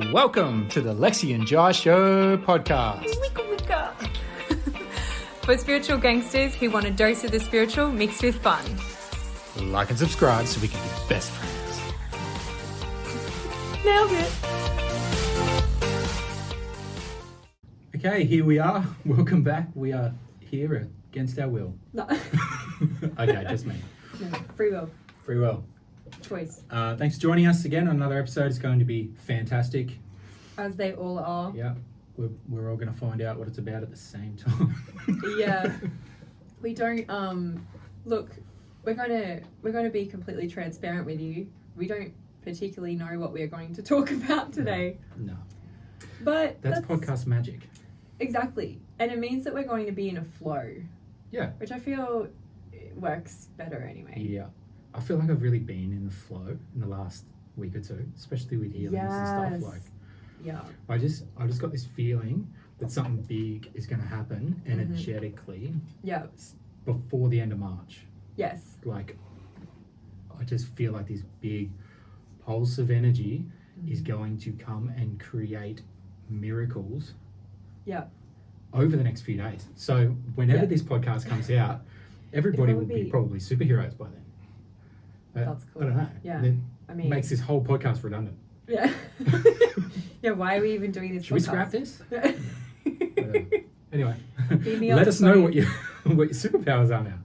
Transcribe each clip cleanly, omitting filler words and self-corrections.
Welcome to the Lexy Jai Show podcast. Wicka wicka. For spiritual gangsters who want a dose of the spiritual mixed with fun. Like and subscribe so we can be best friends. Nailed it. Okay, here we are. Welcome back. We are here against our will. No. Okay, just me. No, free will. Free will. Choice. Thanks for joining us again. Another episode is going to be fantastic. As they all are. Yeah, we're all going to find out what it's about at the same time. Yeah. We don't look, we're going to be completely transparent with you. We don't particularly know what we're going to talk about today. No. But That's podcast magic. Exactly. And it means that we're going to be in a flow. Yeah. Which I feel works better anyway. Yeah. I feel like I've really been in the flow in the last week or two, especially with healings and stuff. Like, yeah, I just got this feeling that something big is going to happen energetically. Yeah. Before the end of March. Yes. Like, I just feel like this big pulse of energy is going to come and create miracles. Yeah. Over the next few days. So whenever this podcast comes out, everybody will be probably superheroes by then. That's cool. I don't know. Yeah. I mean, makes this whole podcast redundant. Yeah. Yeah. Why are we even doing this? Should we scrap this? Anyway, let us know what your superpowers are now.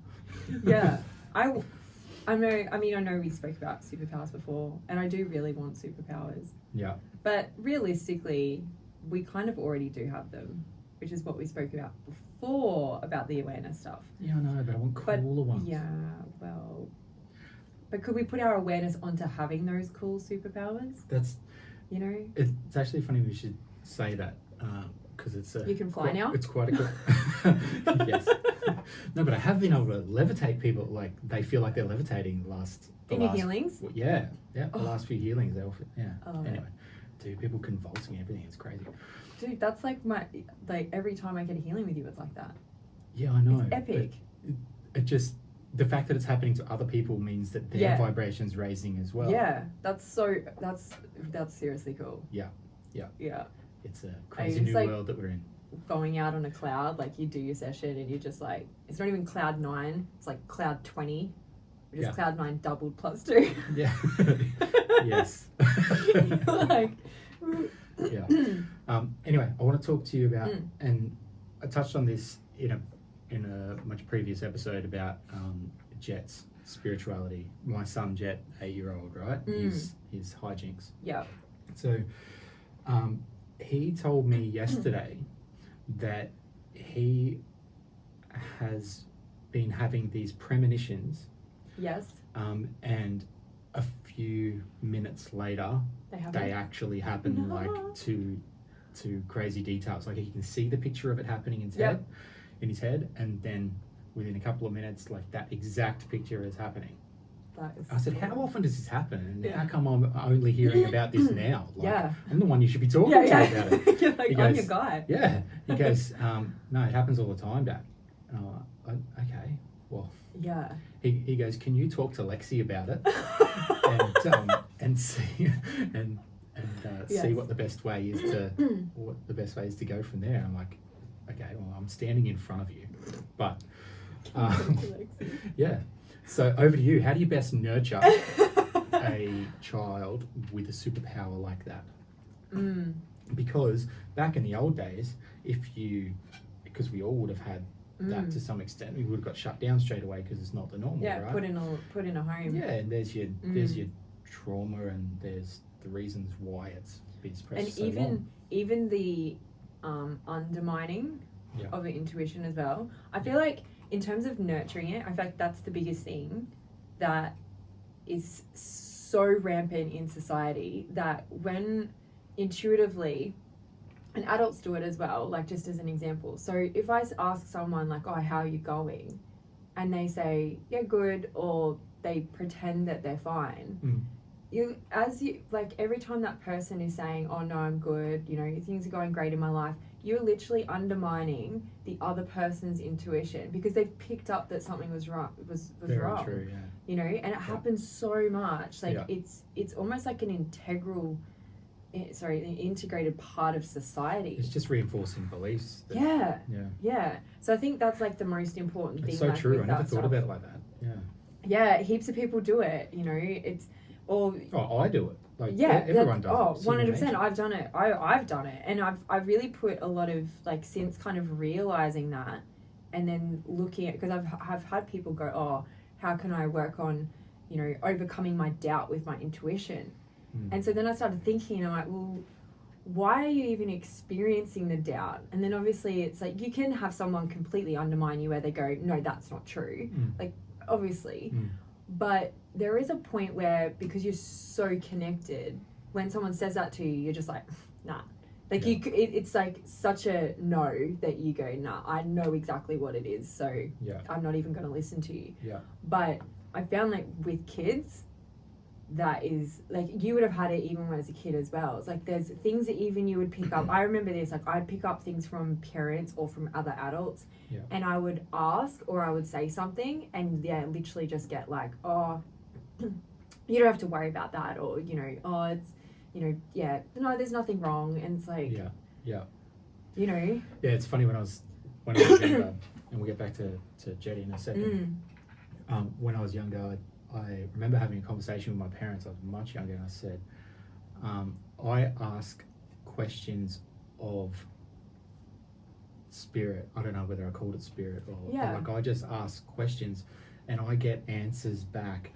Yeah. I know. I mean, I know we spoke about superpowers before, and I do really want superpowers. Yeah. But realistically, we kind of already do have them, which is what we spoke about before about the awareness stuff. Yeah, I know, but I want cooler ones. Yeah. Well. But could we put our awareness onto having those cool superpowers? That's, you know, it's actually funny we should say that because it's you can fly now. It's quite a cool. Yes. No, but I have been able to levitate people. Like they feel like they're levitating the your healings. Yeah. The last few healings they all. Yeah. Oh. Anyway, dude, people convulsing everything. It's crazy. Dude, that's like every time I get a healing with you, it's like that. Yeah, I know. It's epic. It just. The fact that it's happening to other people means that their vibration's raising as well. Yeah, that's seriously cool. Yeah. It's a crazy new world that we're in. Going out on a cloud, like you do your session and you're just like, it's not even cloud 9, it's like cloud 20, which is cloud 9 doubled plus 2. Yeah. Yes. Like. Yeah. Anyway, I want to talk to you about, and I touched on this in a much previous episode about Jet's spirituality. My son Jet, 8-year-old, right? His hijinks. Yeah. So he told me yesterday that he has been having these premonitions. Yes. And a few minutes later, they actually happen, like to crazy details. Like he can see the picture of it happening in his head, and then within a couple of minutes, like that exact picture is happening. I said, how often does this happen? And how come I'm only hearing about this now? Like, I'm the one you should be talking to about it. You're like, I'm your guy. Yeah. He goes, no, it happens all the time, Dad. And I'm like, okay, well. Yeah. He goes, can you talk to Lexy about it and see see what the best way is to go from there? I'm like, okay, well, I'm standing in front of you, but yeah. So over to you. How do you best nurture a child with a superpower like that? Because back in the old days, because we all would have had that to some extent, we would have got shut down straight away because it's not the normal, right? Put in a home. Yeah, and there's your trauma, and there's the reasons why it's been suppressed. And so long. even the undermining of your intuition as well. I feel like in terms of nurturing it, I feel like that's the biggest thing that is so rampant in society, that when intuitively, and adults do it as well, like just as an example. So if I ask someone like, oh, how are you going? And they say, yeah, good, or they pretend that they're fine. Every time that person is saying, oh no, I'm good, you know, things are going great in my life, you're literally undermining the other person's intuition because they've picked up that something was wrong. Very wrong. True, yeah. You know, and it happens so much. Like it's almost like an integral an integrated part of society. It's just reinforcing beliefs. Yeah. So I think that's like the most important thing. It's so true. I never thought about it like that. Yeah, heaps of people do it. You know, it's all. Oh, I do it. Like everyone does. Oh, 100%. I've done it. I've done it, and I've really put a lot of like since kind of realizing that, and then looking at because I've had people go, oh, how can I work on, you know, overcoming my doubt with my intuition. And so then I started thinking, I'm like, well, why are you even experiencing the doubt? And then obviously it's like you can have someone completely undermine you where they go, no, that's not true. Like, obviously. But there is a point where, because you're so connected, when someone says that to you, you're just like, nah. Like, it's like such a no that you go, nah, I know exactly what it is. So I'm not even going to listen to you. But I found like with kids, that is like you would have had it even when I was a kid as well. It's like there's things that even you would pick up. I remember this, like I'd pick up things from parents or from other adults, and I would ask or I would say something, and literally just get like, oh, you don't have to worry about that, or you know, oh, it's, you know, no, there's nothing wrong, and it's like, you know, it's funny when I was younger, and we'll get back to Jetty in a second. When I was younger, I remember having a conversation with my parents. I was much younger, and I said, I ask questions of spirit. I don't know whether I called it spirit or like I just ask questions, and I get answers back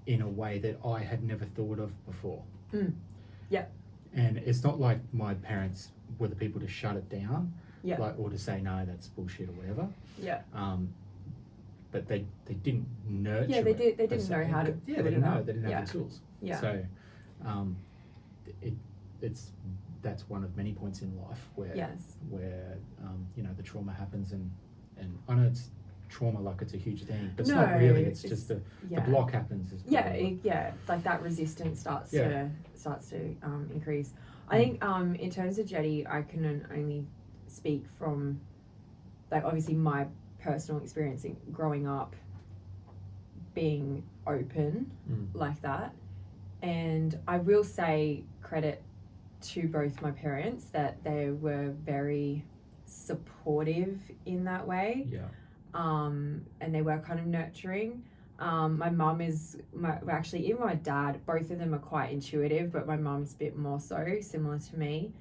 in a way that I had never thought of before. And it's not like my parents were the people to shut it down, like, or to say no, that's bullshit or whatever. But they didn't nurture. They didn't know how to. They didn't know. They didn't have the tools. So, that's one of many points in life where you know, the trauma happens, and I know it's trauma like it's a huge thing, but it's not really. It's just the block happens. Like that resistance starts to increase. I think in terms of Jetty, I can only speak from like obviously my personal experience in growing up being open like that, and I will say credit to both my parents that they were very supportive in that way, and they were kind of nurturing. My mum is actually even my dad, both of them are quite intuitive, but my mum's a bit more so, similar to me.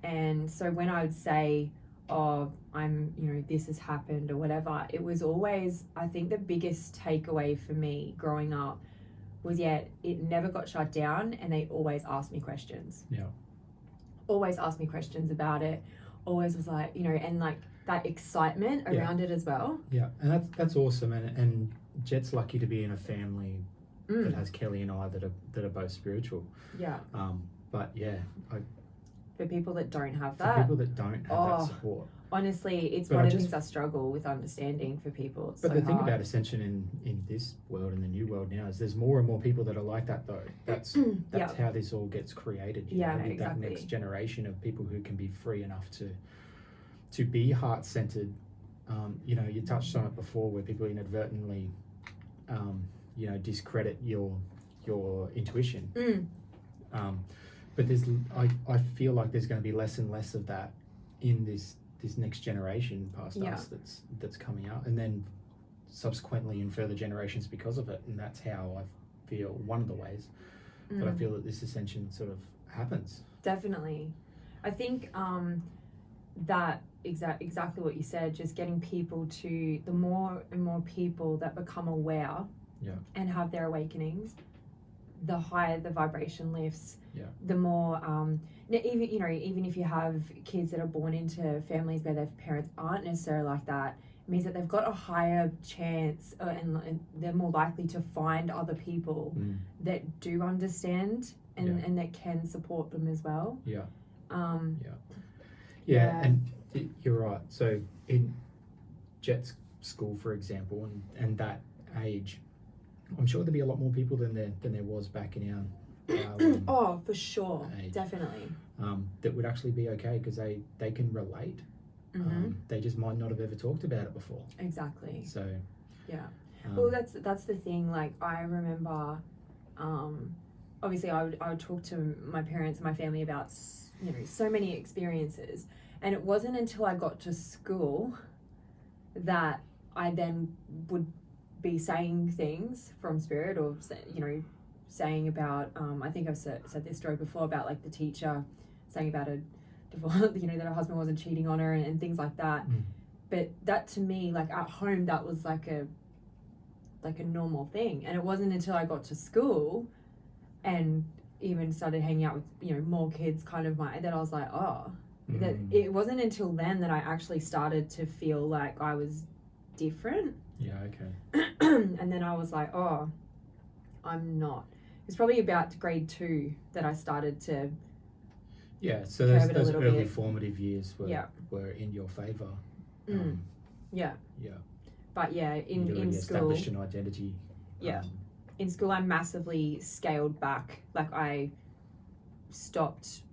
And so when I would say, oh, I'm, you know, this has happened or whatever, it was always, I think the biggest takeaway for me growing up was, it never got shut down, and they always asked me questions. Always asked me questions about it. Always was like, you know, and like that excitement around it as well. And that's awesome. And Jet's lucky to be in a family that has Kelly and I that are both spiritual. But for people that don't have that. For people that don't have that support. Honestly, it's one of the things I struggle with understanding for people. It's but the thing about ascension in this world, in the new world now, is there's more and more people that are like that, though. That's how this all gets created. You know, with that next generation of people who can be free enough to be heart-centered. You know, you touched on it before, where people inadvertently, you know, discredit your intuition. But I feel like there's going to be less and less of that in this next generation past us that's coming up, and then subsequently in further generations because of it. And that's how I feel, one of the ways that I feel that this ascension sort of happens. Definitely. I think that exactly what you said, just getting people to, the more and more people that become aware and have their awakenings, the higher the vibration lifts, the more even if you have kids that are born into families where their parents aren't necessarily like that, it means that they've got a higher chance and they're more likely to find other people that do understand and that can support them as well. And you're right. So in Jet's school, for example, and that age, I'm sure there'd be a lot more people than there was back in our oh, for sure, age. Definitely. That would actually be okay, because they can relate. They just might not have ever talked about it before. Exactly. So well, that's the thing. Like I remember, obviously I would talk to my parents and my family about, you know, so many experiences. And it wasn't until I got to school that I then would be saying things from spirit, or, you know, saying about, I think I've said this story before about like the teacher saying about a divorce, you know, that her husband wasn't cheating on her and things like that. But that to me, like at home, that was like a normal thing. And it wasn't until I got to school and even started hanging out with, you know, more kids kind of that I was like, oh, that it wasn't until then that I actually started to feel like I was different. Yeah, okay. And then I was like, oh, I'm not. It's probably about grade 2 that I started to. Yeah, so those early formative years were in your favour. Yeah. But yeah, in school, established an identity. Yeah. In school, I massively scaled back. Like I stopped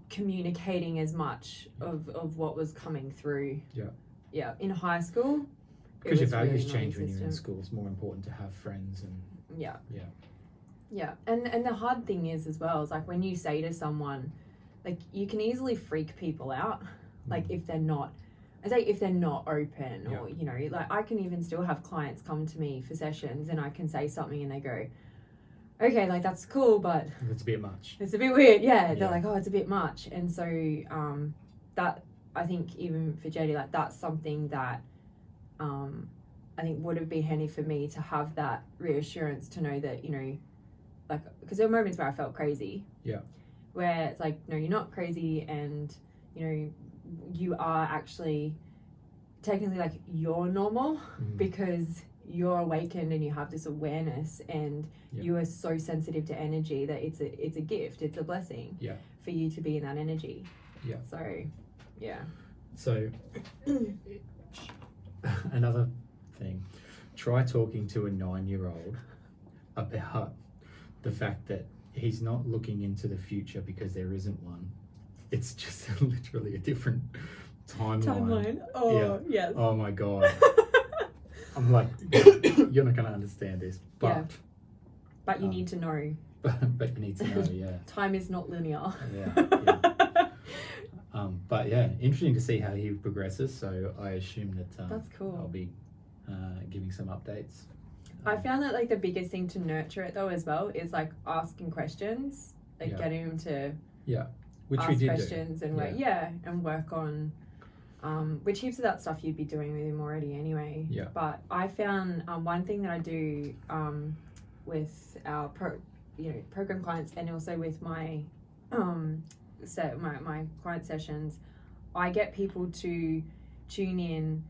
communicating as much of what was coming through. Yeah. In high school, because your values really change when you're in school. It's more important to have friends and. Yeah. And the hard thing is as well is like when you say to someone, like you can easily freak people out, like if they're not open, or you know, like I can even still have clients come to me for sessions and I can say something and they go, okay, like that's cool, but it's a bit much. It's a bit weird. Yeah. They're like, oh, it's a bit much. And so that I think even for JD, like that's something that I think would have been handy for me to have that reassurance to know that, you know, like, because there were moments where I felt crazy. Yeah. Where it's like, no, you're not crazy, and, you know, you are actually technically like you're normal because you're awakened and you have this awareness, and you are so sensitive to energy that it's a gift, it's a blessing for you to be in that energy. Yeah. So another thing, try talking to a 9-year-old about the fact that he's not looking into the future because there isn't one. It's just literally a different timeline. Oh, yes. Oh my God. I'm like, you're not going to understand this, but you need to know. But you need to know, yeah. Time is not linear. Yeah. But yeah, interesting to see how he progresses. So I assume that that's cool. I'll be giving some updates. I found that like the biggest thing to nurture it though as well is like asking questions, like getting him to which ask we did questions and and work on which heaps of that stuff you'd be doing with him already anyway. Yeah. But I found one thing that I do with our program clients, and also with my my client sessions, I get people to tune in,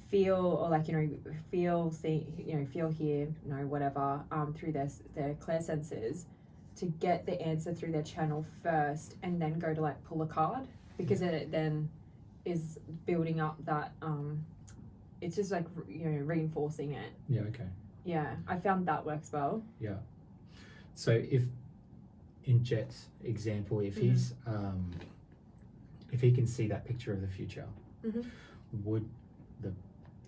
feel, or like, you know, feel, hear, you know, whatever, through their clair senses, to get the answer through their channel first, and then go to like pull a card, because it then is building up that it's just like, you know, reinforcing it. Yeah. Okay. Yeah, I found that works well. Yeah. So if in Jet's example, if he's if he can see that picture of the future, would the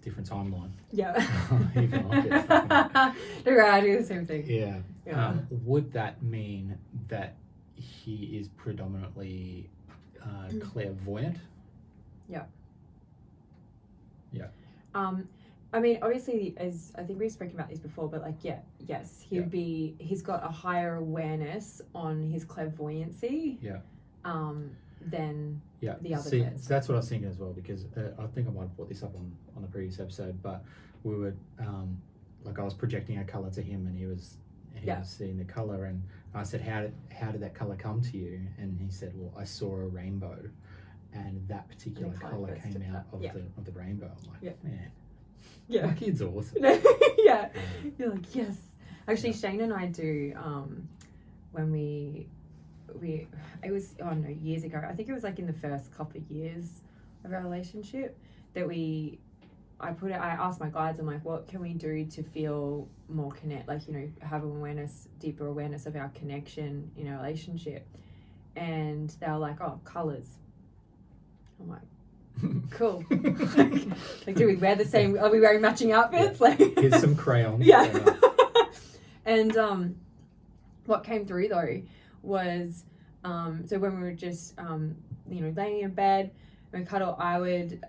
different timeline? Yeah. Even I do the same thing. Yeah. Would that mean that he is predominantly clairvoyant? Yeah. Yeah. I mean, obviously, as I think we've spoken about this before, but like, yes, he's got a higher awareness on his clairvoyancy. Yeah. Than the other kids. So that's what I was thinking as well, because I think I might have brought this up on a previous episode, but we were like, I was projecting a colour to him, and he was seeing the colour, and I said, how did that colour come to you? And he said, well, I saw a rainbow, and that particular colour came out of the rainbow. I'm like, man. Yeah. My kid's awesome. Yeah. You're like, yes. Actually, Shane and I do, when we it was, years ago. I think it was like in the first couple of years of our relationship that I asked my guides, I'm like, what can we do to feel more connect, like, you know, have deeper awareness of our connection in our relationship? And they were like, oh, colours. I'm like, cool. Like, do we wear the same? Are we wearing matching outfits? Like, here's some crayons. Yeah. And what came through though was, so when we were just, laying in bed, when we cuddle, I would,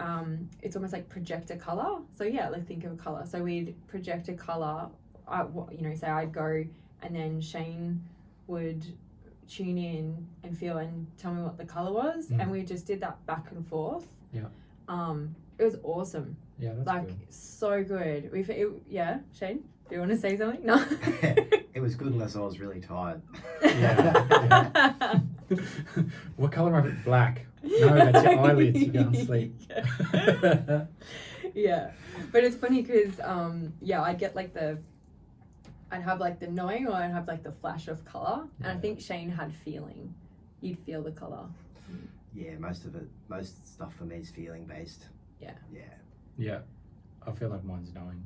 it's almost like project a colour. So yeah, like think of a colour. So we'd project a colour, say I'd go, and then Shane would tune in and feel and tell me what the colour was. And we just did that back and forth. Yeah. It was awesome. Yeah, that's like good. So good. Shane, do you want to say something? No. It was good unless I was really tired. Yeah. What colour of it? Black. No, that's your eyelids. You can't sleep. Yeah. But it's funny because, I'd get like I'd have like the knowing, or I'd have like the flash of colour. And I think Shane had feeling. You'd feel the colour. Yeah, most stuff for me is feeling based. Yeah. Yeah. Yeah. I feel like mine's knowing.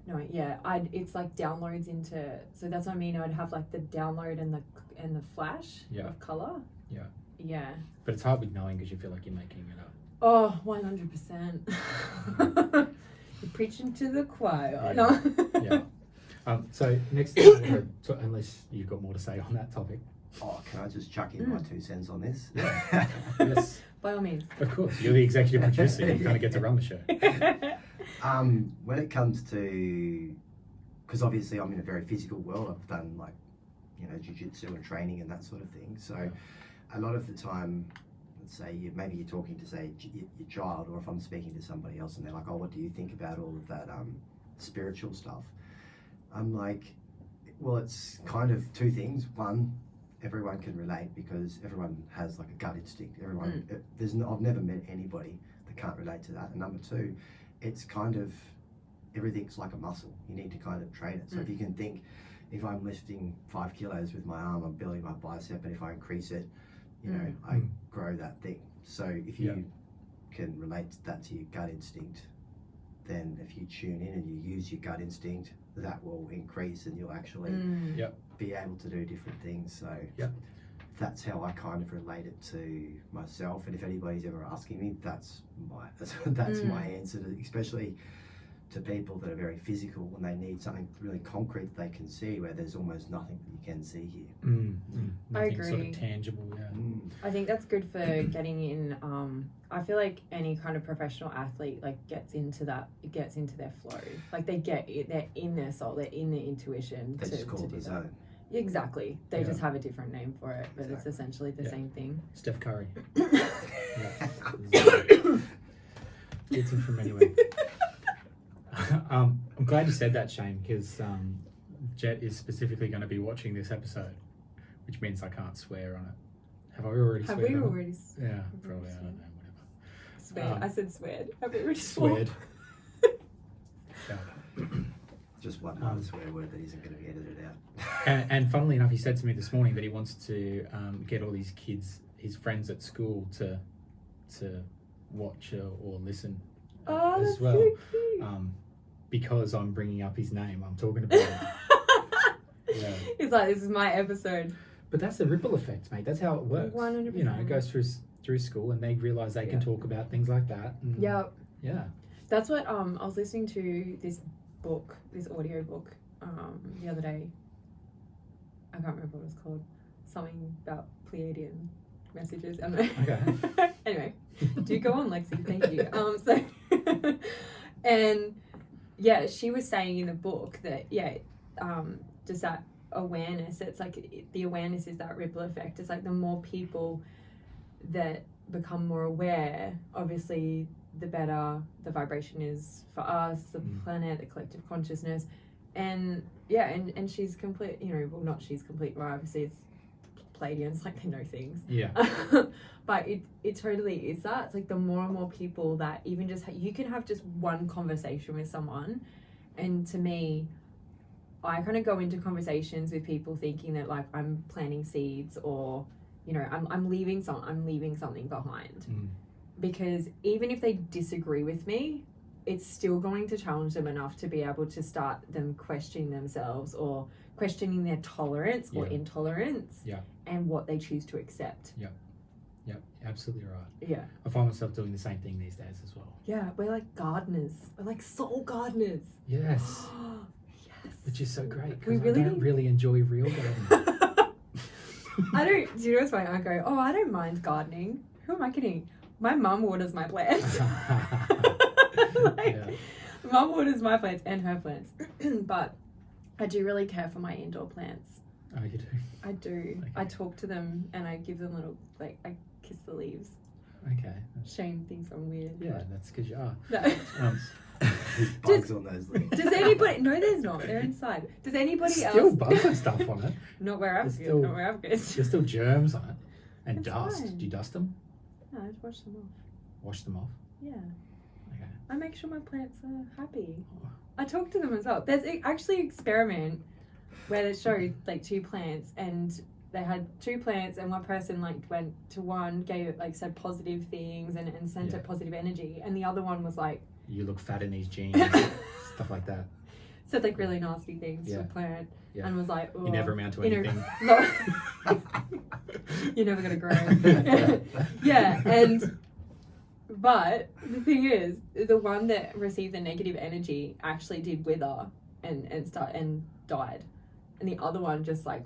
No, yeah, it's like downloads into, so that's what I mean. I'd have like the download and the flash of color. Yeah. Yeah. But it's hard with knowing because you feel like you're making it up. Oh, 100%. You're preaching to the choir. Yeah. No. Yeah. So next thing, unless you've got more to say on that topic. Oh, can I just chuck in my 2 cents on this? Yeah. Yes. By all means. Of course. You're the executive producer. You kind of get to run the show. When it comes to, because obviously I'm in a very physical world, I've done like, jiu-jitsu and training and that sort of thing. So a lot of the time, let's say maybe you're talking to say your child, or if I'm speaking to somebody else and they're like, oh, what do you think about all of that spiritual stuff? I'm like, well, it's kind of 2 things. One, everyone can relate because everyone has like a gut instinct. I've never met anybody that can't relate to that. And number 2, it's kind of, everything's like a muscle. You need to kind of train it. So if you can think, if I'm lifting 5 kilos with my arm, I'm building my bicep, and if I increase it, I grow that thing. So if you can relate that to your gut instinct, then if you tune in and you use your gut instinct, that will increase and you'll actually be able to do different things. So that's how I kind of relate it to myself. And if anybody's ever asking me, that's my answer, especially to people that are very physical when they need something really concrete they can see, where there's almost nothing that you can see here. I agree. Sort of tangible, I think that's good for getting in. I feel like any kind of professional athlete gets into their flow. Like they're in their soul, they're in their intuition. They just call it the zone. Exactly. They just have a different name for it, but it's essentially the same thing. Steph Curry. Gets him from anywhere. I'm glad you said that, Shane, because Jet is specifically going to be watching this episode, which means I can't swear on it. Have I already sweared? Have we already? Yeah, probably. I don't know. Whatever. Sweared. I said sweared. Have we already sweared? Just one other swear word that isn't going to be edited out. And funnily enough, he said to me this morning that he wants to get all these kids, his friends at school, to watch or listen as well. So cute. Because I'm bringing up his name, I'm talking about it. He's like, this is my episode. But that's the ripple effect, mate. That's how it works. 100%. It goes through school, and they realise they can talk about things like that. Yeah. That's what I was listening to this audio book the other day. I can't remember what it was called. Something about Pleiadian messages. Okay. Anyway, do go on, Lexi. Thank you. And she was saying in the book that just that awareness. It's like the awareness is that ripple effect. It's like the more people that become more aware, obviously the better the vibration is for us, the planet, the collective consciousness. And and she's complete, not she's complete, right? Obviously it's Pleiadians, like they know things. Yeah. But it totally is that. It's like the more and more people that even just, you can have just one conversation with someone. And to me, I kind of go into conversations with people thinking that like I'm planting seeds, or, I'm leaving something behind. Because even if they disagree with me, it's still going to challenge them enough to be able to start them questioning themselves, or questioning their tolerance or intolerance, and what they choose to accept. Yeah, absolutely right. Yeah. I find myself doing the same thing these days as well. Yeah, we're like gardeners. We're like soul gardeners. Yes. Yes. Which is so great, We because I don't really enjoy real gardening. do you know what's funny? I go, oh, I don't mind gardening. Who am I kidding? My mum waters my plants. Mum waters my plants and her plants. But I do really care for my indoor plants. Oh, you do? I do. Okay. I talk to them and I give them little, like, I kiss the leaves. Okay. Shane thinks I'm weird. Yeah, that's because you are. No. There's bugs on those leaves. Does anybody... No, there's not. They're inside. Does anybody else... Still bugs and stuff on it. Not where I've There's not where I've guessed. There's still germs on it. And It's dust. fine. Do you dust them? No, I just wash them off. Wash them off? Yeah. Okay. I make sure my plants are happy. I talk to them as well. There's actually an experiment where they showed like 2 plants and they had 2 plants and one person like went to one, gave it like said positive things and sent it positive energy, and the other one was like, you look fat in these jeans, stuff like that. said like really nasty things to the plant and was like, oh, you never amount to anything. You're never gonna grow. Yeah, and but the thing is, the one that received the negative energy actually did wither and died, and the other one just like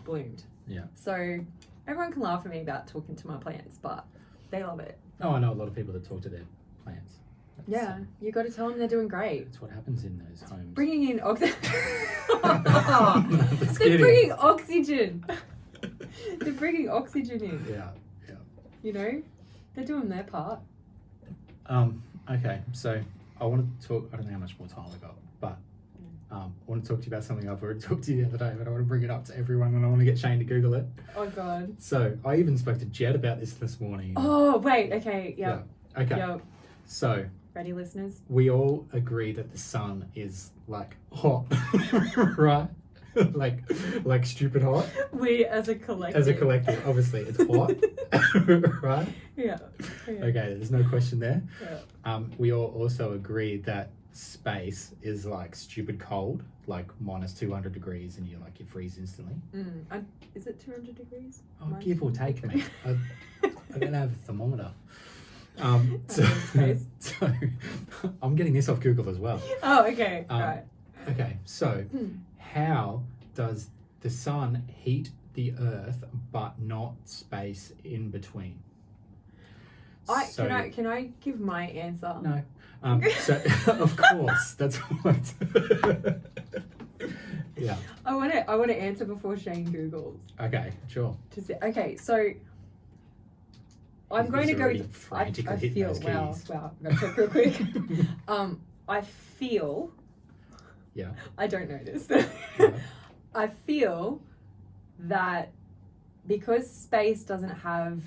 bloomed. Yeah. So everyone can laugh at me about talking to my plants, but they love it. Oh, I know a lot of people that talk to their plants. That's, You got to tell them they're doing great. That's what happens in those homes. Bringing in oxygen. Just They're kidding. bringing oxygen. They're bringing oxygen in. Yeah. You know, they're doing their part. Okay, so I want to talk. I don't know how much more time I got, but I want to talk to you about something I've already talked to you the other day, but I want to bring it up to everyone and I want to get Shane to Google it. Oh God. So I even spoke to Jed about this morning. Oh wait. Okay. Yeah. Okay. Yep. So Ready, listeners? we all agree that the sun is like hot, right? like stupid hot. We as a collective. As a collective, obviously it's hot, right? Yeah. Okay, there's no question there. Yeah. We all also agree that space is like stupid cold, like minus 200 degrees, and you freeze instantly. Is it 200 degrees? Oh, give or take, mate. I don't have a thermometer. So I'm getting this off Google as well. Oh, okay. Right. Okay, so how does the sun heat the earth but not space in between? Can I give my answer? No. So of course that's what. Yeah. I want to answer before Shane Googles. Okay, sure. Okay, so I'm going to go with. I feel. Wow. I'm gonna check real quick. I feel. Yeah. I don't know this. Yeah. I feel that because space doesn't have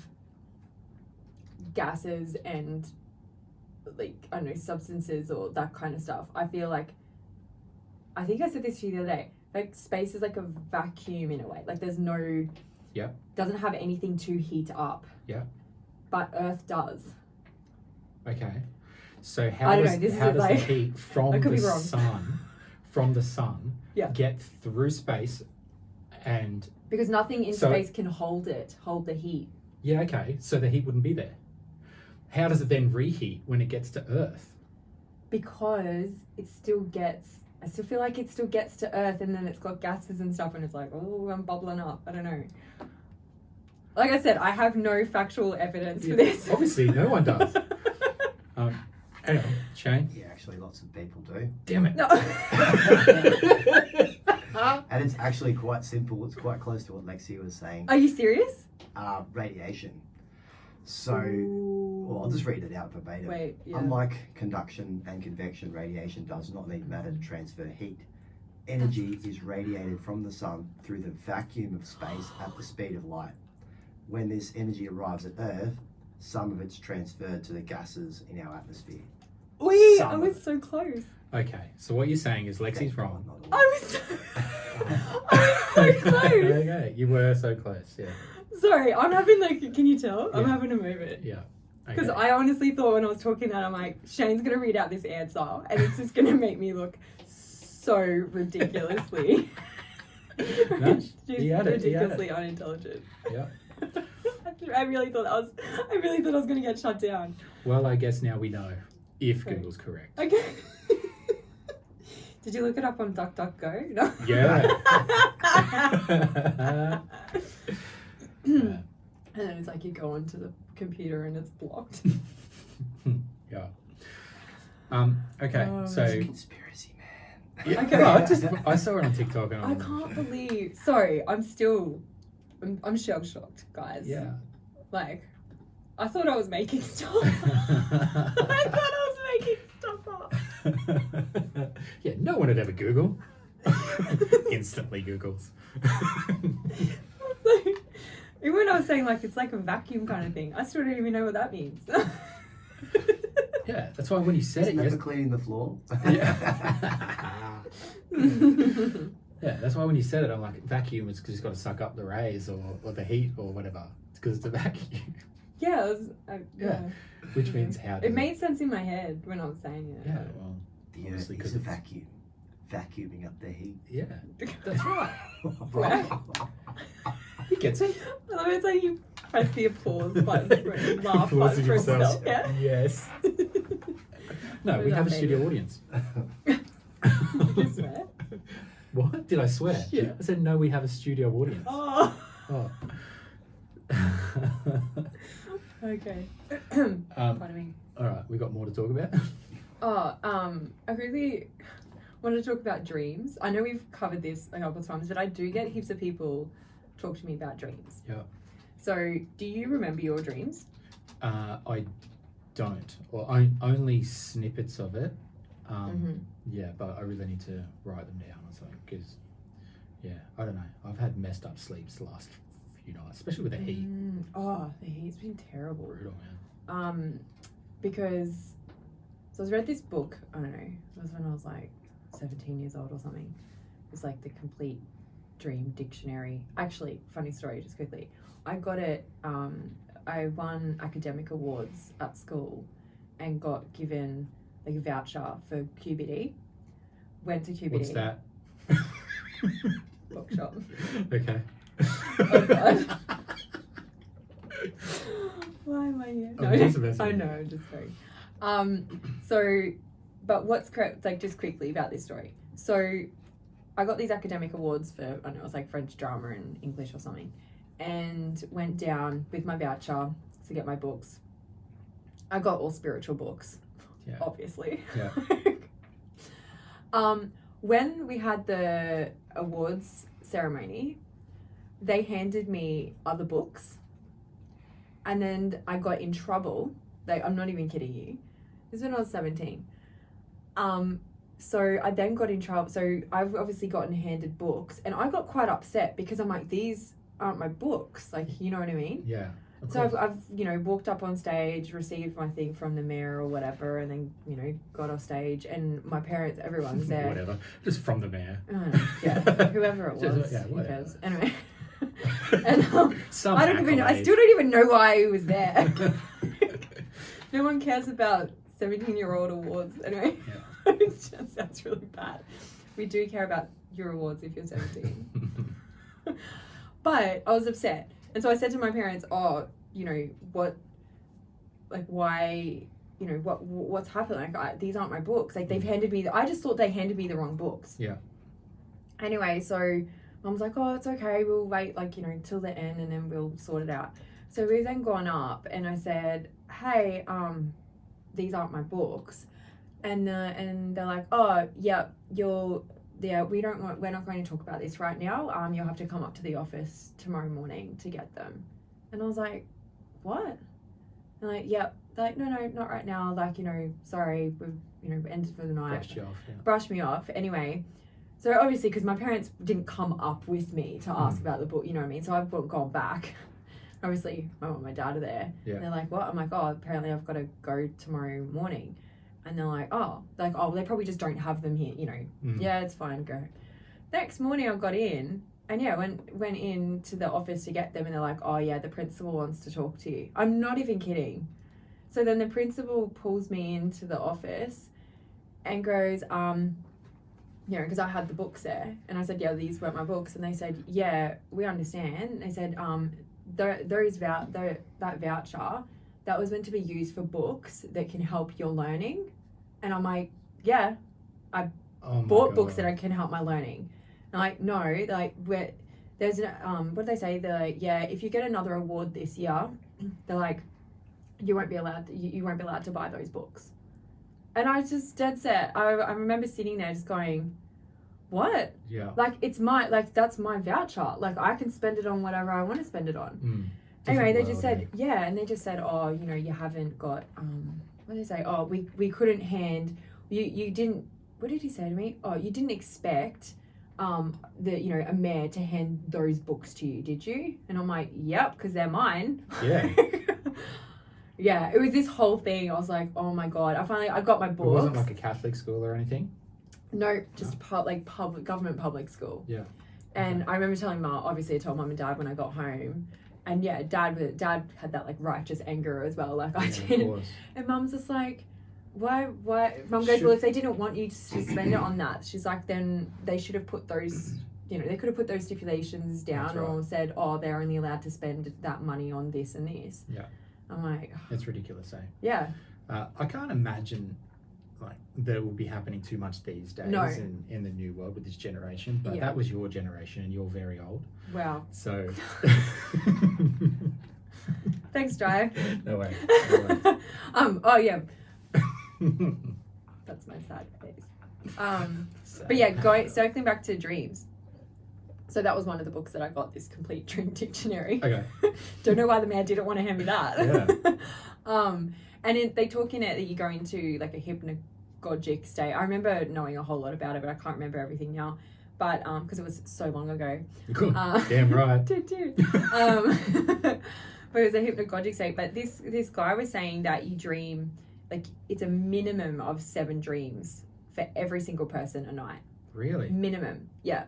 gases and like I don't know substances or that kind of stuff, I feel like I think I said this to you the other day. Like space is like a vacuum in a way. Like there's no. Yeah. Doesn't have anything to heat up. Yeah. But Earth does. Okay. So how does the heat from the sun get through space and because nothing in space can hold the heat. Yeah, okay. So the heat wouldn't be there. How does it then reheat when it gets to Earth? Because I still feel like it still gets to Earth and then it's got gases and stuff and it's like, oh, I'm bubbling up. I don't know. Like I said, I have no factual evidence for this. Obviously, no one does. Anyway, Shane? Yeah, actually, lots of people do. Damn it. No. And it's actually quite simple. It's quite close to what Lexi was saying. Are you serious? Radiation. So, well, I'll just read it out verbatim. Wait, yeah. Unlike conduction and convection, radiation does not need matter to transfer heat. Energy is radiated from the sun through the vacuum of space at the speed of light. When this energy arrives at Earth, some of it's transferred to the gases in our atmosphere. Wait, I was so close. Okay, so what you're saying is Lexi's wrong. I was so close. Okay, you were so close, yeah. Sorry, I'm having can you tell? Yeah. I'm having a moment. Yeah. Because I honestly thought when I was talking that, I'm like, Shane's going to read out this answer and it's just going to make me look so ridiculously, ridiculously unintelligent. Yeah. I really thought I was going to get shut down. Well, I guess now we know if Google's correct. Okay. Did you look it up on DuckDuckGo? No. Yeah. like you go onto the computer and it's blocked. Yeah. Okay, so It's a conspiracy, man. yeah, Okay. no, I saw it on TikTok and I can't believe. Sorry, I'm shell shocked, guys. Yeah. Like, I thought I was making stuff. I thought I was making stuff up. Yeah, no one would ever Google. Instantly Googles. Like, even when I was saying like it's like a vacuum kind of thing, I still don't even know what that means. Yeah, that's why when you said Isn't it, that for cleaning the floor? yeah. Yeah, that's why when you said it, I'm like, vacuum is because it's got to suck up the rays or the heat or whatever. It's because it's a vacuum. Yeah, Yeah. Which means how does it made sense in my head when I was saying it. Yeah, well, The obviously earth is a vacuum, vacuuming up the heat. yeah, that's right. Right. He gets it. I love it's like you press the applause button for it, laugh button Applauding for yourself. itself. Yeah. Yes. No, we have a studio audience. Did you swear? What? Did I swear? Yeah. I said no, we have a studio audience. Oh. Oh. Okay. Pardon me. All right, we got more to talk about. I really want to talk about dreams. I know we've covered this a couple of times, but I do get heaps of people talk to me about dreams. Yeah. So, do you remember your dreams? I don't, or only snippets of it. Yeah, but I really need to write them down or something because, yeah, I don't know. I've had messed up sleeps the last few nights, especially with the heat. Oh, the heat's been terrible. Brutal, man. Because so I read this book. I don't know. It was when I was like 17 years old or something. It was like the complete dream dictionary. Actually, funny story, just quickly. I got it. I won academic awards at school, and got given like a voucher for QBD. Went to QBD. What's that? Bookshop. Okay. Oh God. Why am I here? No, I know, just sorry. So, but what's correct? Like, just quickly about this story. So, I got these academic awards for, I don't know, it was like French drama and English or something, and went down with my voucher to get my books. I got all spiritual books, Yeah. obviously. Yeah. When we had the awards ceremony, they handed me other books, and then I got in trouble. Like, I'm not even kidding you. This is when I was 17. So I then got in trouble. So I've obviously gotten handed books, and I got quite upset because I'm like, these aren't my books. Like, you know what I mean? Yeah. So I've walked up on stage, received my thing from the mayor or whatever, and then, got off stage, and my parents, everyone's there. Whatever. Just from the mayor. Yeah, whoever it was. Yeah, who whatever. cares? Anyway. And I don't even know. I accolade. still don't even know why he was there. No one cares about 17-year-old awards. Anyway, it just sounds really bad. We do care about your awards if you're 17. But I was upset. And so I said to my parents, what's happened? Like, these aren't my books. Like, they've handed me, I just thought they handed me the wrong books. Yeah. Anyway, so Mum's like, oh, it's okay. We'll wait, till the end, and then we'll sort it out. So we've then gone up, and I said, hey, these aren't my books. And they're like, oh, yeah, we're not going to talk about this right now. You'll have to come up to the office tomorrow morning to get them. And I was like, what? And like, yep. They're like, no, not right now. Like, sorry, we've, ended for the night. Brushed you off, yeah. Brushed me off. Anyway, so obviously, because my parents didn't come up with me to ask about the book, you know what I mean? So I've gone back. Obviously, my mum and my dad are there. Yeah. And they're like, what? I'm like, oh, apparently I've got to go tomorrow morning. And they're like, they probably just don't have them here, Yeah, it's fine, go. Next morning I got in, and yeah, went into the office to get them, and they're like, oh yeah, the principal wants to talk to you. I'm not even kidding. So then the principal pulls me into the office and goes, because I had the books there, and I said, yeah, these weren't my books, and they said, yeah, we understand. They said, that voucher, that was meant to be used for books that can help your learning. And I'm like, yeah, I bought books that can help my learning. And I'm like, no, there's what did they say? They're like, yeah, if you get another award this year, they're like, you won't be allowed to buy those books. And I was just dead set. I remember sitting there just going, what? Yeah. Like, that's my voucher. Like, I can spend it on whatever I want to spend it on. Anyway, they just said, and they just said, oh, you know, you haven't got, what did they say? Oh, we couldn't hand, you didn't, what did he say to me? Oh, you didn't expect a mayor to hand those books to you, did you? And I'm like, yep, because they're mine. Yeah. Yeah, it was this whole thing. I was like, oh my God. I got my books. It wasn't like a Catholic school or anything? No, just government public school. Yeah. And I remember telling Mum, obviously I told Mum and Dad when I got home. And yeah, Dad had that like righteous anger as well, like I did. Of course. And Mum's just like, why? Mum goes, well, if they didn't want you to spend it on that, she's like, then they should have put those, you know, they could have put those stipulations down or said, oh, they're only allowed to spend that money on this and this. Yeah. I'm like, it's ridiculous, eh? Yeah. I can't imagine like that it will be happening too much these days in the new world with this generation. But that was your generation and you're very old. Wow. So thanks, Jai. No way. Oh yeah. That's my sad face. But yeah, circling back to dreams. So that was one of the books that I got, this complete dream dictionary. Okay. Don't know why the man didn't want to hand me that. Yeah. And they talk in it that you go into like a hypnagogic state. I remember knowing a whole lot about it, but I can't remember everything now. But because it was so long ago. Cool. Damn right. But it was a hypnagogic state. But this guy was saying that you dream, like it's a minimum of 7 dreams for every single person a night. Really? Minimum, yeah.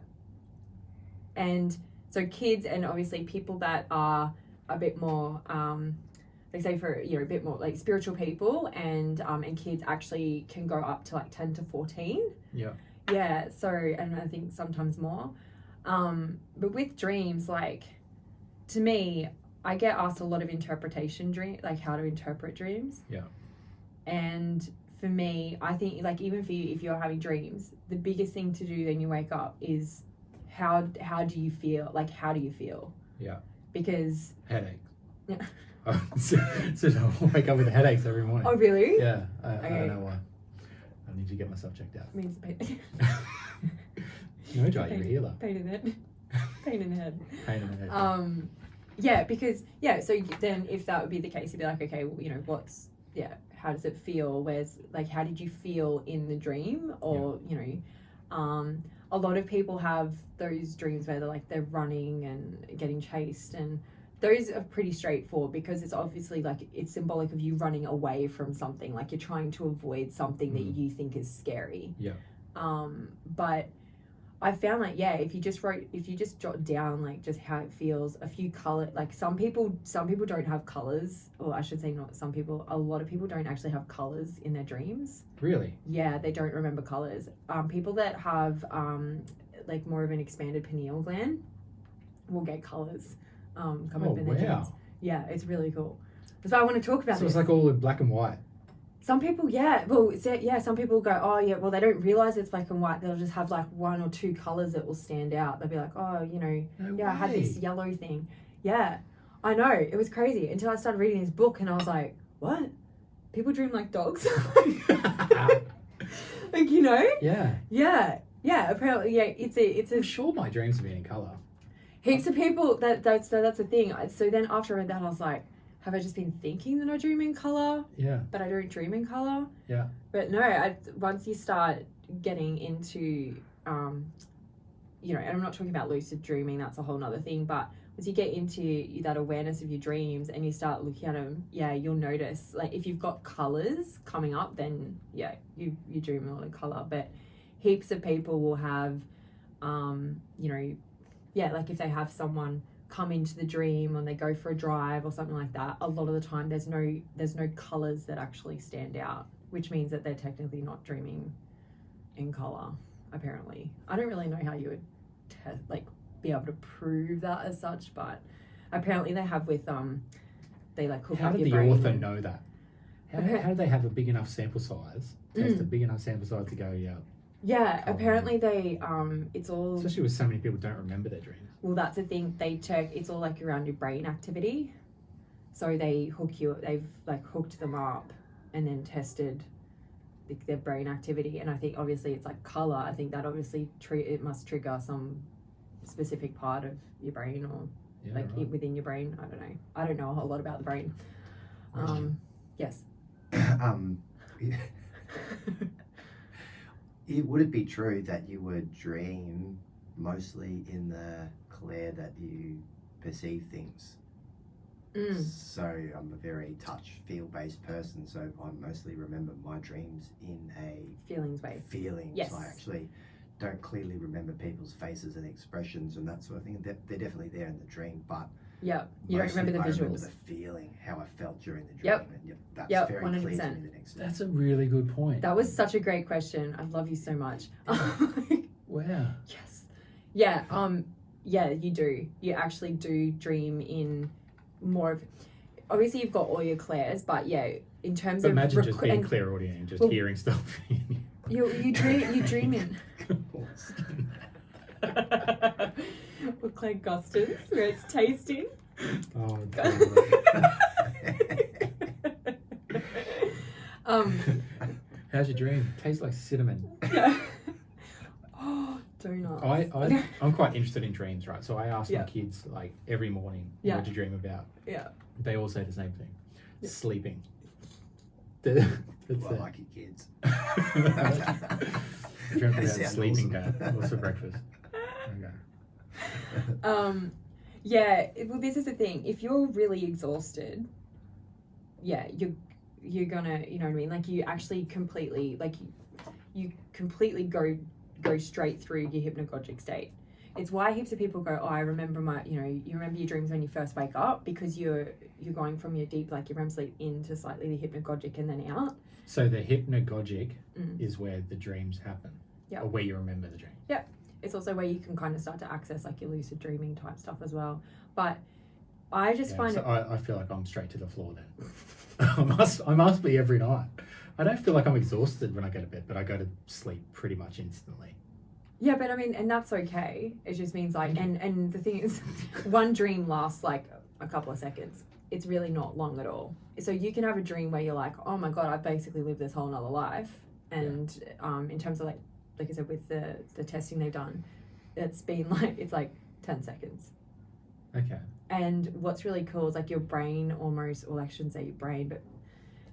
And so kids and obviously people that are a bit more, they say for, you know, a bit more like spiritual people and kids actually can go up to like 10 to 14. Yeah. Yeah, so, and I think sometimes more. But with dreams, like, to me, I get asked a lot of interpretation like how to interpret dreams. Yeah. And for me, I think like even for you, if you're having dreams, the biggest thing to do when you wake up is how do you feel? Like, how do you feel? Yeah. Because headaches. Yeah. So I wake up with headaches every morning. Oh, really? Yeah. I don't know why. I need to get myself checked out. Means pain. No, Jai, you're a healer. Pain in the head. Pain in the head. Pain in the head. Yeah, because so then if that would be the case, you'd be like, okay, well, you know, how does it feel? How did you feel in the dream? Or, you know, a lot of people have those dreams where they're running and getting chased, and those are pretty straightforward because it's obviously like it's symbolic of you running away from something, like you're trying to avoid something that you think is scary. Yeah. But I found like, if you just jot down like just how it feels, a few color, like some people don't have colors, or I should say not some people, a lot of people don't actually have colors in their dreams. Really? Yeah, they don't remember colors. People that have like more of an expanded pineal gland will get colors come up in their dreams. Yeah, it's really cool. That's why I want to talk about So it's like all in black and white. Some people, some people go, oh, yeah, well, they don't realize it's black and white. They'll just have like 1 or 2 colors that will stand out. They'll be like, oh, you know, I had this yellow thing. Yeah, I know. It was crazy until I started reading this book and I was like, what? People dream like dogs? Like, you know? Yeah. Yeah. Yeah, apparently, it's a... I'm sure my dreams will be in colour. Heaps of people, that's the thing. So then after I read that, I was like, have I just been thinking that I dream in colour? Yeah. But I don't dream in colour? Yeah. But no, once you start getting into, you know, and I'm not talking about lucid dreaming, that's a whole nother thing, but as you get into that awareness of your dreams and you start looking at them, you'll notice, like, if you've got colours coming up, then, you dream a lot of colour. But heaps of people will have, you know, like if they have someone come into the dream and they go for a drive or something like that, a lot of the time there's no colors that actually stand out, which means that they're technically not dreaming in color, apparently. I don't really know how you would be able to prove that as such, but apparently they have with they like hook up your brain. How did the author know that? How do they have a big enough sample size? Test a big enough sample size to go, yeah, apparently they it's all, especially with so many people don't remember their dreams. Well, that's the thing. They check. It's all like around your brain activity. So they've like hooked them up and then tested their brain activity. And I think obviously it's like color. I think that obviously it must trigger some specific part of your brain or within your brain. I don't know. I don't know a whole lot about the brain. Yes. Would it be true that you would dream mostly in the clear that you perceive things? So I'm a very touch feel based person, so I mostly remember my dreams in a feelings way. Yes. I actually don't clearly remember people's faces and expressions and that sort of thing. They're definitely there in the dream, but you don't remember the visuals. I remember the feeling, how I felt during the dream. Yep. And that's very 100%. clear to me the next day. That's a really good point. That was such a great question. I love you so much. Wow. Yes. Yeah. Yeah, you do. You actually do dream in more of. Obviously, you've got all your clairs, but yeah, in terms of imagine just being clairaudient and just hearing stuff. You dream in. Or Claire Guston's, where it's tasting. Oh, how's your dream? Tastes like cinnamon. Yeah. Oh, donuts. I'm quite interested in dreams, right? So I ask my kids like every morning what to dream about. Yeah. They all say the same thing. Yeah. Sleeping. I like your kids. Dreamt about sleeping, Dad. What's for breakfast? Okay. Yeah, well, this is the thing. If you're really exhausted, yeah, you're gonna, you know what I mean? Like, you actually completely, like, you completely go straight through your hypnagogic state. It's why heaps of people go, oh, I remember you remember your dreams when you first wake up, because you're going from your deep, like your REM sleep into slightly the hypnagogic and then out. So the hypnagogic is where the dreams happen. Yeah. Or where you remember the dream. Yeah. It's also where you can kind of start to access like your lucid dreaming type stuff as well. But I just find it... I feel like I'm straight to the floor then. I must be every night. I don't feel like I'm exhausted when I go to bed, but I go to sleep pretty much instantly. Yeah, but I mean, and that's okay. It just means like, and the thing is, one dream lasts like a couple of seconds. It's really not long at all. So you can have a dream where you're like, oh my God, I basically lived this whole nother life. And in terms of like I said, with the testing they've done, it's been like, it's like 10 seconds. Okay. And what's really cool is like your brain almost, well, I shouldn't say your brain, but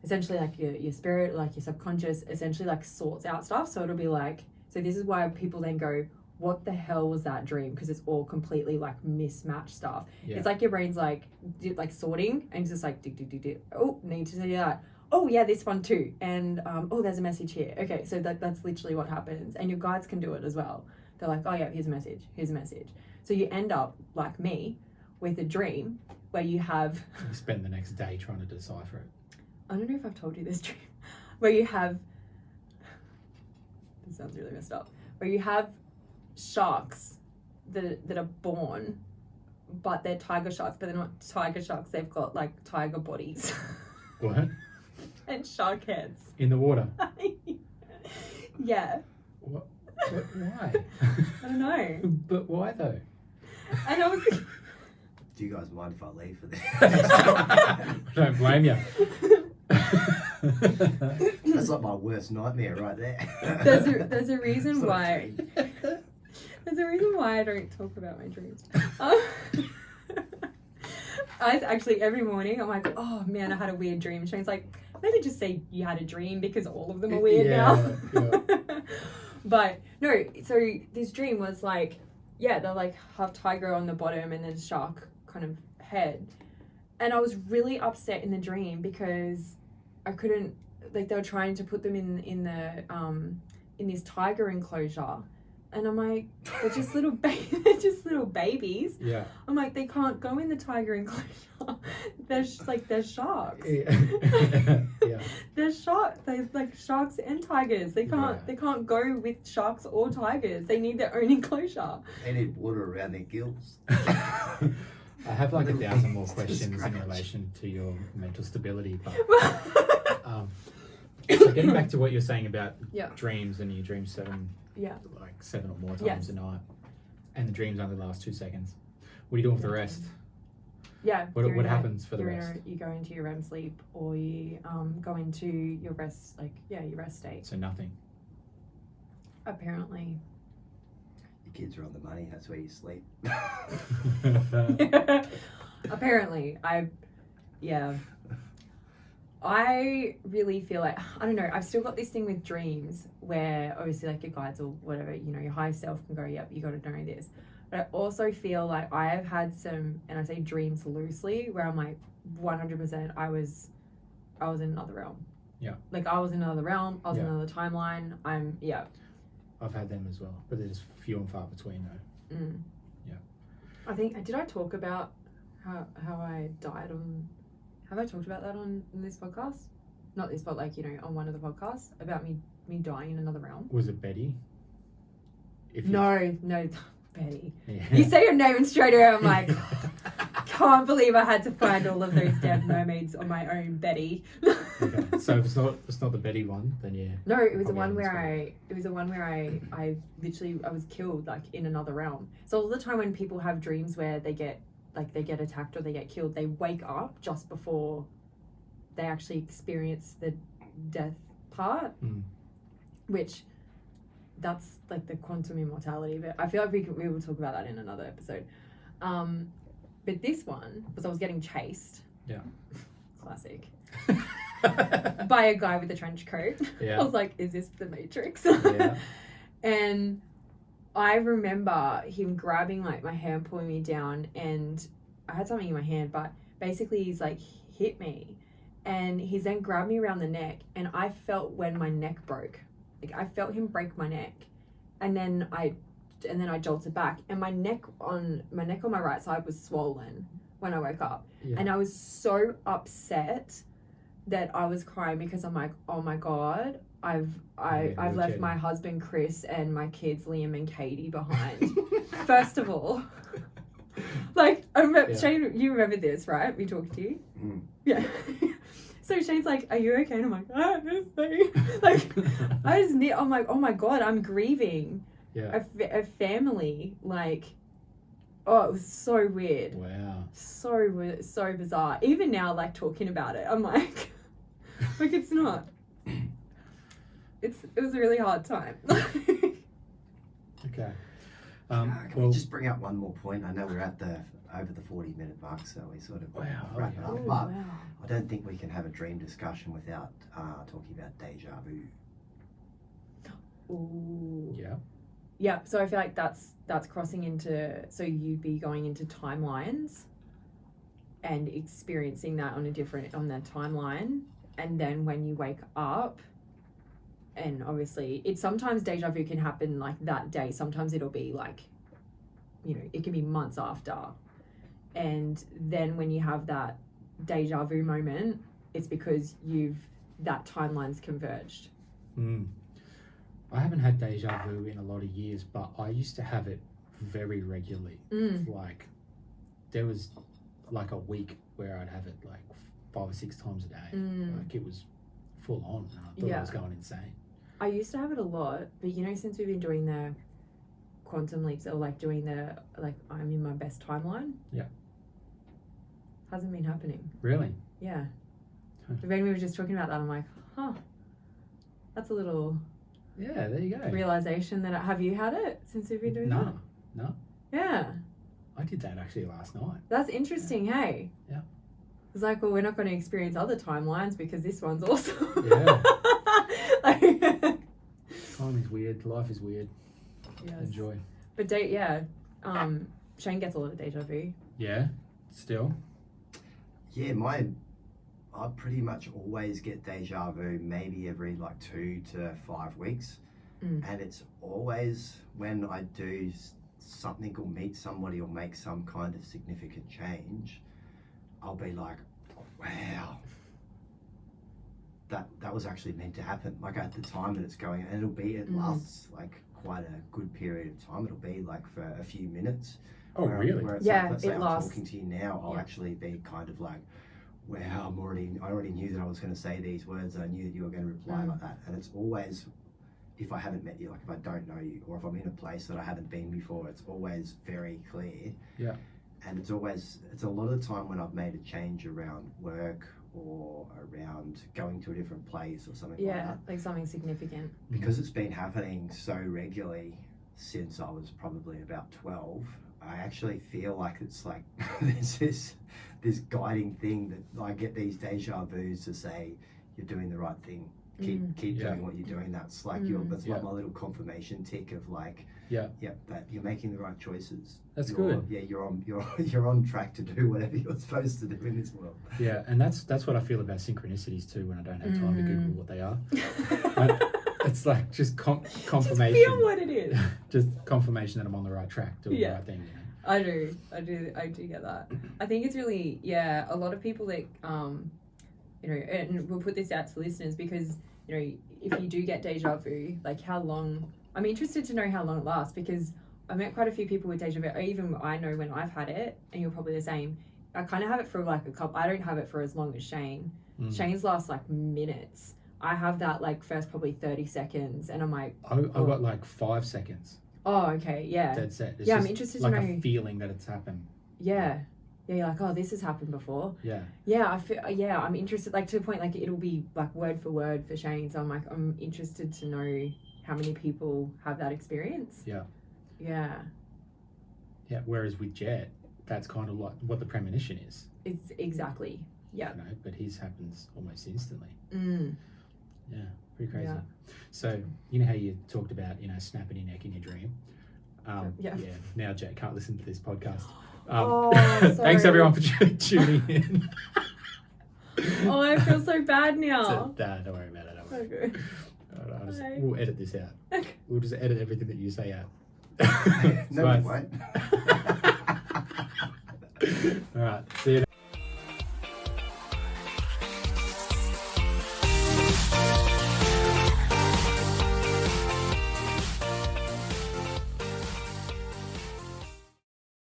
essentially like your spirit, like your subconscious, essentially like sorts out stuff. So it'll be like, so this is why people then go, what the hell was that dream? Because it's all completely like mismatched stuff. Yeah. It's like your brain's like sorting and it's just like, oh, need to see that. Oh yeah, this one too. And oh, there's a message here. Okay, so that's literally what happens. And your guides can do it as well. They're like, oh yeah, here's a message. So you end up, like me, with a dream where you have... You spend the next day trying to decipher it. I don't know if I've told you this dream. Where you have... This sounds really messed up. Where you have sharks that are born, but they're tiger sharks, but they're not tiger sharks. They've got like tiger bodies. What? And shark heads. In the water? Yeah. What? Why? I don't know. But why though? And I was thinking... Do you guys mind if I leave for this? I don't blame you. That's like my worst nightmare right there. There's a reason why. There's a reason why I don't talk about my dreams. I actually every morning I'm like, oh man, I had a weird dream. Shane's like, maybe just say you had a dream because all of them are weird now. Yeah. But no, so this dream was like, yeah, they're like half tiger on the bottom and then shark kind of head. And I was really upset in the dream because I couldn't, like they were trying to put them in this tiger enclosure. And I'm like, they're just little babies. Yeah. I'm like, they can't go in the tiger enclosure. They're sharks. Yeah. Yeah. They're like sharks and tigers. They can't go with sharks or tigers. They need their own enclosure. They need water around their gills. I have like 1,000 more questions in relation to your mental stability, but so getting back to what you're saying about dreams, and you dream 7 or more times a night, and the dreams only last 2 seconds. What are you doing with the rest? Yeah. What happens for the rest? You go into your REM sleep, or you go into your rest, your rest state. So nothing. Apparently. Your kids are on the money. That's where you sleep. Apparently, I really feel like, I don't know, I've still got this thing with dreams where obviously like your guides or whatever, you know, your higher self can go, yep, you got to know this. But I also feel like I have had some, and I say dreams loosely, where I'm like 100% I was in another realm. Yeah. Like I was in another realm, I was in another timeline. I've had them as well, but they're just few and far between though. Yeah. I think, did I talk about how I died on, have I talked about that on this podcast? Not this, but like, you know, on one of the podcasts about me dying in another realm. Was it Betty? No, Betty. Yeah. You say your name and straight away I'm like, can't believe I had to find all of those dead mermaids on my own, Betty. Okay. So if it's not the Betty one, then yeah. No, it was the one where I literally, I was killed like in another realm. So all the time when people have dreams where they get attacked or they get killed, they wake up just before they actually experience the death part, which that's like the quantum immortality. But I feel like we will talk about that in another episode. But this one was I was getting chased. Yeah. Classic. By a guy with a trench coat. Yeah. I was like, is this the Matrix? Yeah. And I remember him grabbing like my hair and pulling me down, and I had something in my hand, but basically he's like hit me, and he's then grabbed me around the neck, and I felt when my neck broke. Like I felt him break my neck, and then I jolted back, and my neck on my right side was swollen when I woke up. Yeah. And I was so upset that I was crying because I'm like, oh my God, I've left my husband Chris and my kids Liam and Katie behind. First of all, like I remember, Shane, you remember this, right? We talked to you. Yeah. So Shane's like, are you okay? And I'm like, this thing. Like I'm like, oh my God, I'm grieving a family. Like, oh, it was so weird. Wow. So bizarre. Even now, like talking about it, I'm like it's not. It was a really hard time. Okay. Can we just bring up one more point? I know we're at over the 40-minute mark, so we sort of wrap it up. Oh, but I don't think we can have a dream discussion without talking about deja vu. Ooh. Yeah. Yeah. So I feel like that's crossing into. So you'd be going into timelines and experiencing that on that timeline, and then when you wake up. And obviously, sometimes deja vu can happen like that day. Sometimes it'll be like, you know, it can be months after. And then when you have that deja vu moment, it's because that timeline's converged. I haven't had deja vu in a lot of years, but I used to have it very regularly. Like, there was like a week where I'd have it like 5 or 6 times a day. Like, it was full on. And I thought I was going insane. I used to have it a lot, but you know, since we've been doing the quantum leaps or like doing I'm in my best timeline. Yeah. Hasn't been happening. Really? Yeah. When we were just talking about that, I'm like, that's a little. Yeah, there you go. Realization that have you had it since we've been doing that? No. Yeah. I did that actually last night. That's interesting, hey? Yeah. It's like, well, we're not going to experience other timelines because this one's awesome. Yeah. Time is weird. Life is weird. Yes. Enjoy. But Shane gets a lot of deja vu. Yeah. Still. Yeah, I pretty much always get deja vu maybe every like 2 to 5 weeks. And it's always when I do something or meet somebody or make some kind of significant change, I'll be like, oh, wow, that was actually meant to happen. Like at the time that it's going, and it lasts like quite a good period of time. It'll be like for a few minutes. Oh, really? Where it's yeah, like, let's say I'm lasts. talking to you now, I'll actually be kind of like, wow, I already knew that I was going to say these words. I knew that you were going to reply like that. And it's always, if I haven't met you, like if I don't know you, or if I'm in a place that I haven't been before, it's always very clear. Yeah. And it's a lot of the time when I've made a change around work or around going to a different place or something like that. Yeah, like something significant. Because it's been happening so regularly since I was probably about 12, I actually feel like it's like there's this guiding thing that I get these deja vus to say, you're doing the right thing. Keep doing what you're doing. That's like that's like my little confirmation tick of like, that you're making the right choices. That's good. Yeah, you're on track to do whatever you're supposed to do in this world. Yeah, and that's what I feel about synchronicities too. When I don't have time to Google what they are, it's like just confirmation. Just feel what it is. Just confirmation that I'm on the right track, doing the right thing. You know? I do get that. I think it's really a lot of people that you know, and we'll put this out to listeners because, you know, if you do get deja vu, like how long, I'm interested to know how long it lasts, because I met quite a few people with deja vu, or even I know when I've had it, and you're probably the same. I kind of have it for like I don't have it for as long as Shane. Shane's lasts like minutes. I have that like first probably 30 seconds, and I'm like... I've got like 5 seconds. Oh, okay, yeah. Dead set. It's I'm interested like to know... a feeling that it's happened. Yeah. Yeah, you're like, oh, this has happened before. Yeah. Yeah, I'm interested, like to the point, like it'll be like word for word for Shane. So I'm interested to know how many people have that experience. Yeah. Yeah. Yeah. Whereas with Jet, that's kind of like what the premonition is. It's exactly. Yeah. You know, but his happens almost instantly. Yeah. Pretty crazy. Yeah. So you know how you talked about, you know, snapping your neck in your dream. Yeah. Now Jet can't listen to this podcast. sorry. Thanks everyone for tuning in. Oh, I feel so bad now. Don't worry about it. Okay. We'll edit this out. Okay. We'll just edit everything that you say out. No, we won't. All right. See you.